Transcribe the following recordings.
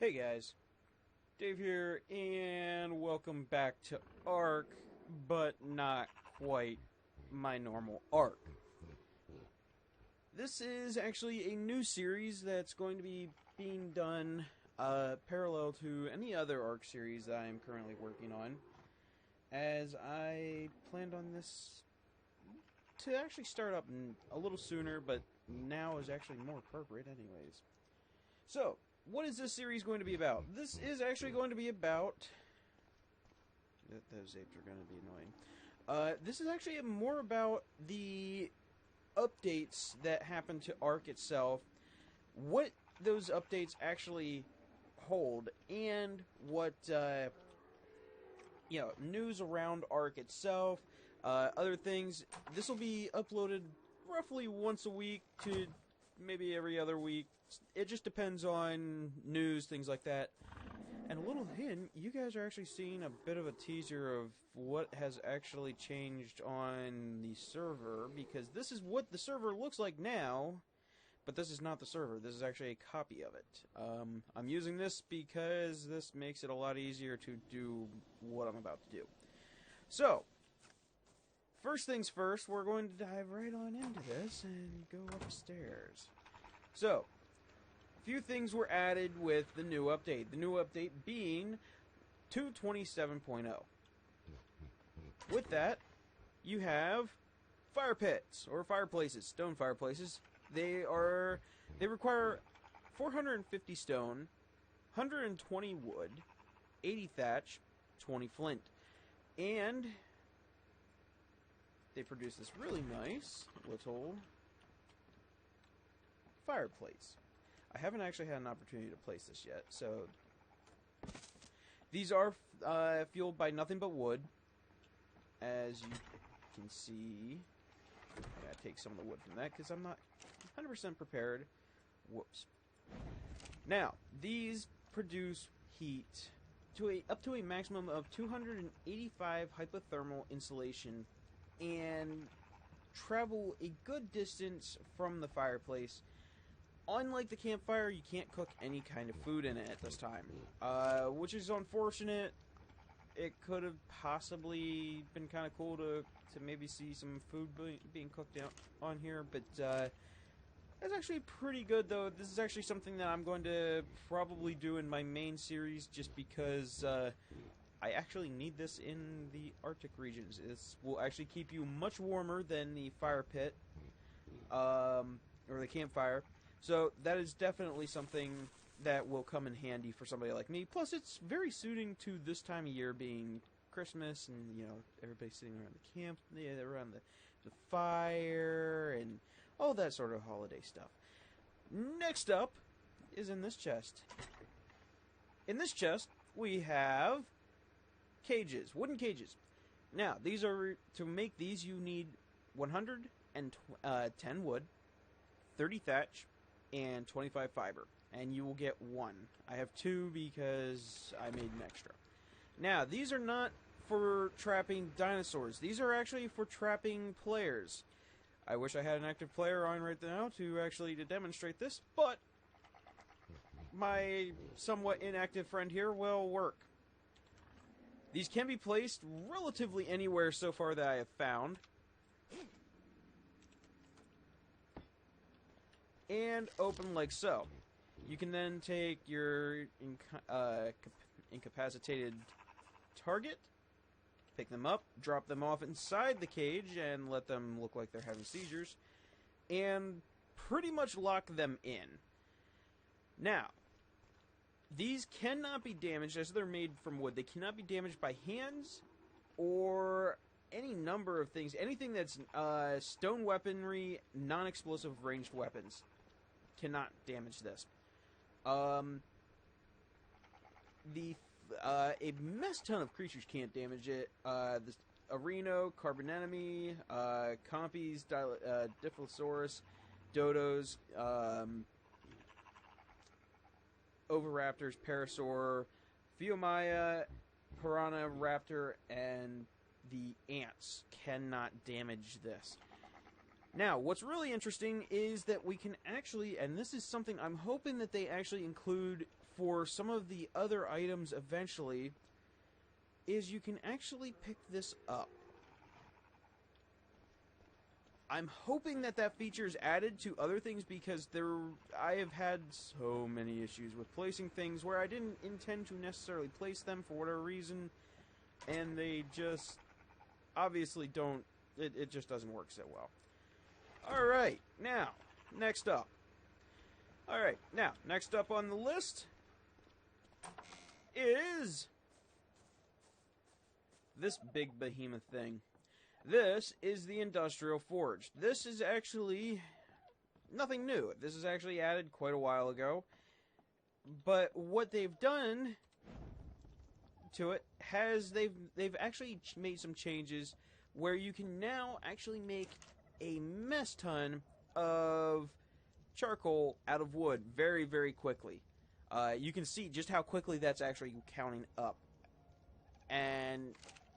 Hey guys, Dave here, and welcome back to ARK, but not quite my normal ARK. This is actually a new series that's going to be being done parallel to any other ARK series that I am currently working on, as I planned on this to actually start up a little sooner, but now is actually more appropriate anyways. So, what is this series going to be about? This is actually going to be about... Those apes are going to be annoying. This is actually more about the updates that happen to ARK itself, what those updates actually hold, and what, news around ARK itself, other things. This will be uploaded roughly once a week to maybe every other week. It just depends on news, things like that. And a little hint, you guys are actually seeing a bit of a teaser of what has actually changed on the server, because this is what the server looks like now, but this is not the server. This is actually a copy of it. I'm using this because this makes it a lot easier to do what I'm about to do. So, first things first, we're going to dive right on into this and go upstairs. So, a few things were added with the new update. The new update being 2.27.0. With that, you have fire pits, or fireplaces, stone fireplaces. They require 450 stone, 120 wood, 80 thatch, 20 flint. And they produce this really nice little fireplace. I haven't actually had an opportunity to place this yet, so these are fueled by nothing but wood, as you can see. I gotta take some of the wood from that because I'm not 100% prepared. Whoops. Now, these produce heat to up to a maximum of 285 hypothermal insulation and travel a good distance from the fireplace. Unlike the campfire, you can't cook any kind of food in it at this time, which is unfortunate. It could have possibly been kind of cool to maybe see some food being cooked out on here, but that's actually pretty good, though. This is actually something that I'm going to probably do in my main series, just because I actually need this in the Arctic regions. This will actually keep you much warmer than the fire pit, or the campfire. So that is definitely something that will come in handy for somebody like me. Plus, it's very suiting to this time of year, being Christmas, and everybody's sitting around the camp, around the fire, and all that sort of holiday stuff. Next up is in this chest. In this chest, we have cages, wooden cages. Now, these are, to make these, you need 110 wood, 30 thatch, and 25 fiber, and you will get one. I have two because I made an extra. Now, these are not for trapping dinosaurs. These are actually for trapping players. I wish I had an active player on right now to demonstrate this, but my somewhat inactive friend here will work. These can be placed relatively anywhere so far that I have found, and open like so. You can then take your incapacitated target, pick them up, drop them off inside the cage, and let them look like they're having seizures, and pretty much lock them in. Now, these cannot be damaged, as they're made from wood. They cannot be damaged by hands or any number of things. Anything that's stone weaponry, non-explosive ranged weapons cannot damage this. A mess ton of creatures can't damage it. The Areno, Carbon Enemy, Compies, Dilophosaurus, Dodos, Oviraptors, Parasaur, Pheomia, Piranha Raptor, and the ants cannot damage this. Now, what's really interesting is that we can actually, and this is something I'm hoping that they actually include for some of the other items eventually is you can actually pick this up. I'm hoping that that feature is added to other things because I have had so many issues with placing things where I didn't intend to necessarily place them for whatever reason, and they just obviously don't, it just doesn't work so well. Alright, now, next up. Alright, now, next up on the list is this big behemoth thing. This is the Industrial Forge. This is actually nothing new. This is actually added quite a while ago. But what they've done to it they've actually made some changes where you can now actually make a mess ton of charcoal out of wood very, very quickly. You can see just how quickly that's actually counting up. And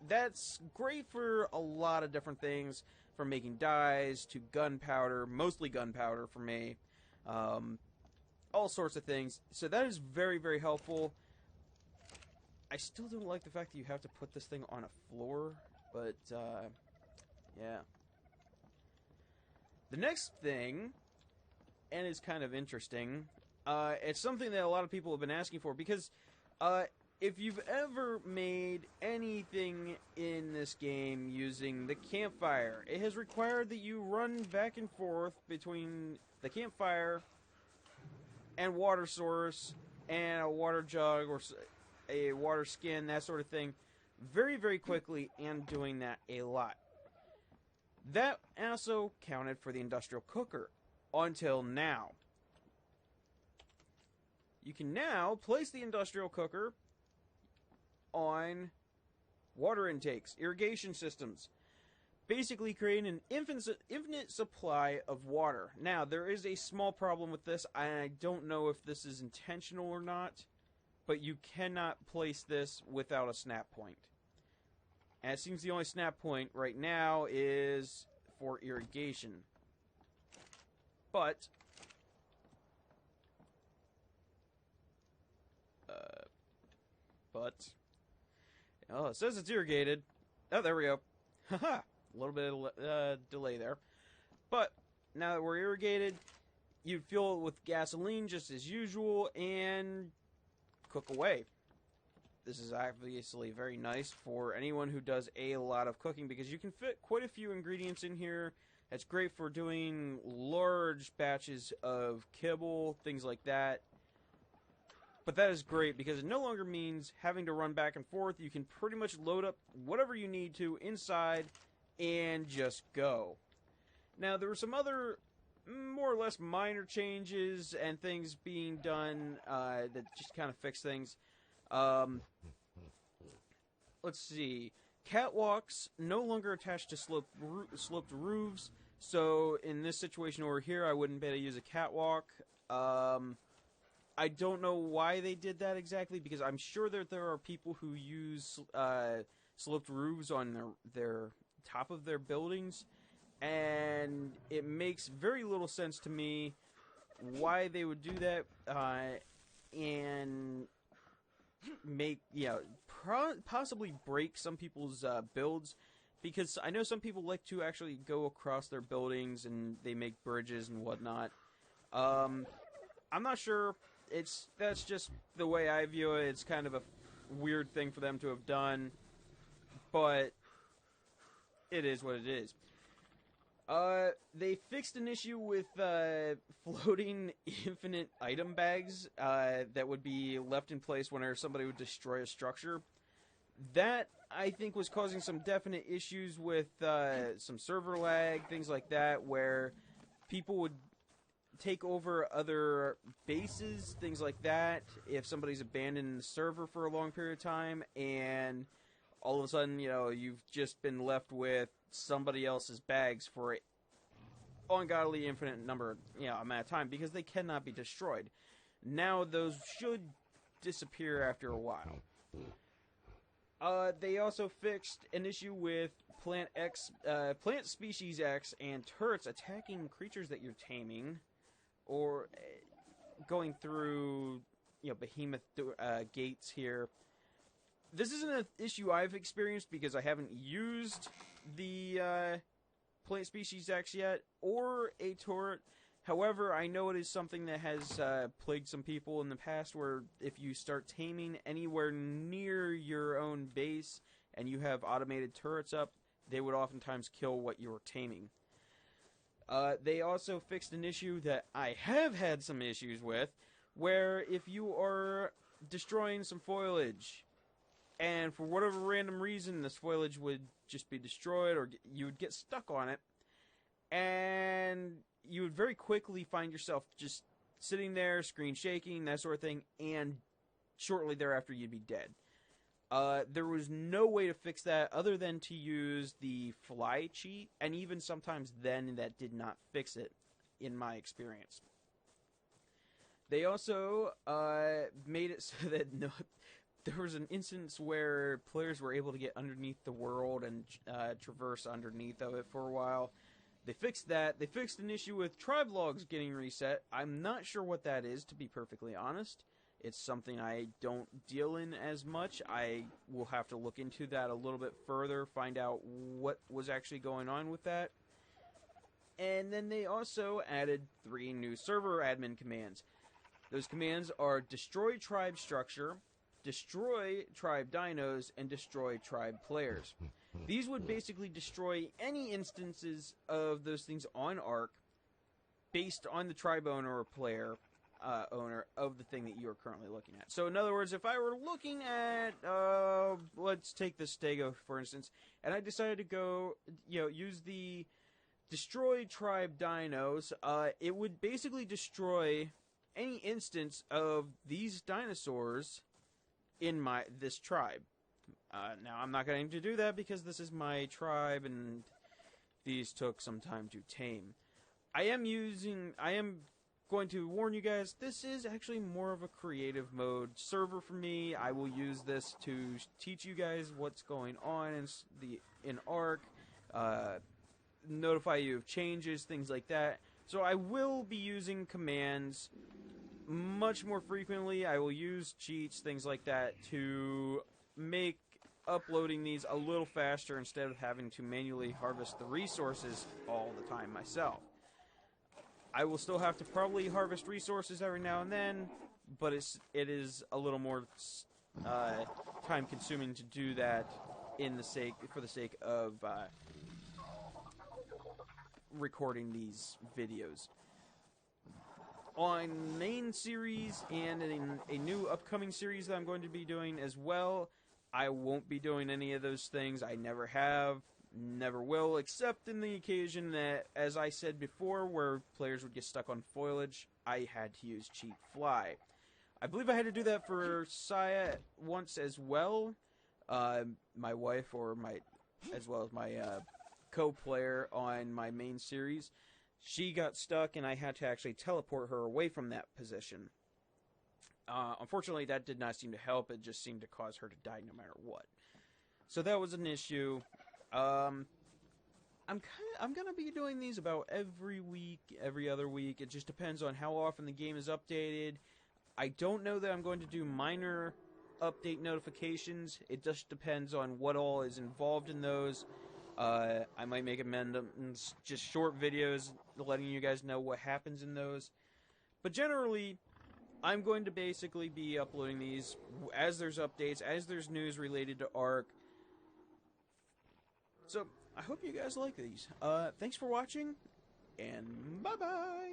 that's great for a lot of different things, from making dyes to gunpowder, mostly gunpowder for me, all sorts of things. So that is very, very helpful. I still don't like the fact that you have to put this thing on a floor, but yeah. The next thing, and it's kind of interesting, it's something that a lot of people have been asking for, because if you've ever made anything in this game using the campfire, it has required that you run back and forth between the campfire and water source and a water jug or a water skin, that sort of thing, very, very quickly, and doing that a lot. That also counted for the industrial cooker until now. You can now place the industrial cooker on water intakes, irrigation systems, basically creating an infinite supply of water. Now, there is a small problem with this, and I don't know if this is intentional or not, but you cannot place this without a snap point. And it seems the only snap point right now is for irrigation. But oh, it says it's irrigated. Oh, there we go. Haha, a little bit of delay there. But now that we're irrigated, you'd fill it with gasoline just as usual and cook away. This is obviously very nice for anyone who does a lot of cooking, because you can fit quite a few ingredients in here. It's great for doing large batches of kibble, things like that. But that is great because it no longer means having to run back and forth. You can pretty much load up whatever you need to inside and just go. Now, there were some other more or less minor changes and things being done that just kind of fix things. Let's see. Catwalks no longer attached to sloped roofs. So in this situation over here, I wouldn't be able to use a catwalk. I don't know why they did that exactly, because I'm sure that there are people who use sloped roofs on their top of their buildings, and it makes very little sense to me why they would do that, and make, possibly break some people's builds, because I know some people like to actually go across their buildings and they make bridges and whatnot. I'm not sure. That's just the way I view it. It's kind of a weird thing for them to have done, but it is what it is. They fixed an issue with floating infinite item bags that would be left in place whenever somebody would destroy a structure. That, I think, was causing some definite issues with some server lag, things like that, where people would take over other bases, things like that, if somebody's abandoned the server for a long period of time, and all of a sudden, you've just been left with somebody else's bags for an ungodly infinite amount of time, because they cannot be destroyed. Now those should disappear after a while. They also fixed an issue with plant species X and turrets attacking creatures that you're taming, or going through Behemoth Gates here. This isn't an issue I've experienced because I haven't used the plant species X yet, or a turret. However, I know it is something that has plagued some people in the past, where if you start taming anywhere near your own base and you have automated turrets up, they would oftentimes kill what you were taming. They also fixed an issue that I have had some issues with, where if you are destroying some foliage, and for whatever random reason this foliage would just be destroyed, or you would get stuck on it, and you would very quickly find yourself just sitting there, screen shaking, that sort of thing, and shortly thereafter you'd be dead. There was no way to fix that other than to use the fly cheat, and even sometimes then that did not fix it, in my experience. They also made it so that there was an instance where players were able to get underneath the world and traverse underneath of it for a while. They fixed that. They fixed an issue with Tribelogs getting reset. I'm not sure what that is, to be perfectly honest. It's something I don't deal in as much. I will have to look into that a little bit further, find out what was actually going on with that. And then they also added 3 new server admin commands. Those commands are destroy tribe structure, destroy tribe dinos, and destroy tribe players. These would basically destroy any instances of those things on ARK based on the tribe owner or player owner of the thing that you are currently looking at. So in other words, if I were looking at, let's take the Stego for instance, and I decided to go, use the destroy tribe dinos, it would basically destroy any instance of these dinosaurs in this tribe. Now, I'm not going to do that because this is my tribe and these took some time to tame. I am going to warn you guys, this is actually more of a creative mode server for me. I will use this to teach you guys what's going on in ARK, notify you of changes, things like that. So I will be using commands much more frequently. I will use cheats, things like that, to make uploading these a little faster instead of having to manually harvest the resources all the time myself. I will still have to probably harvest resources every now and then, but it is a little more time consuming to do that for the sake of recording these videos. On main series and in a new upcoming series that I'm going to be doing as well, I won't be doing any of those things. I never have, never will, except in the occasion that, as I said before, where players would get stuck on foliage, I had to use cheat fly. I believe I had to do that for Saya once as well. My wife, as well as my co-player on my main series, she got stuck and I had to actually teleport her away from that position. Unfortunately, that did not seem to help. It just seemed to cause her to die no matter what. So that was an issue. I'm gonna be doing these about every week, every other week. It just depends on how often the game is updated. I don't know that I'm going to do minor update notifications. It just depends on what all is involved in those. I might make amendments, just short videos letting you guys know what happens in those. But generally, I'm going to basically be uploading these as there's updates, as there's news related to ARK. So, I hope you guys like these. Thanks for watching, and bye-bye!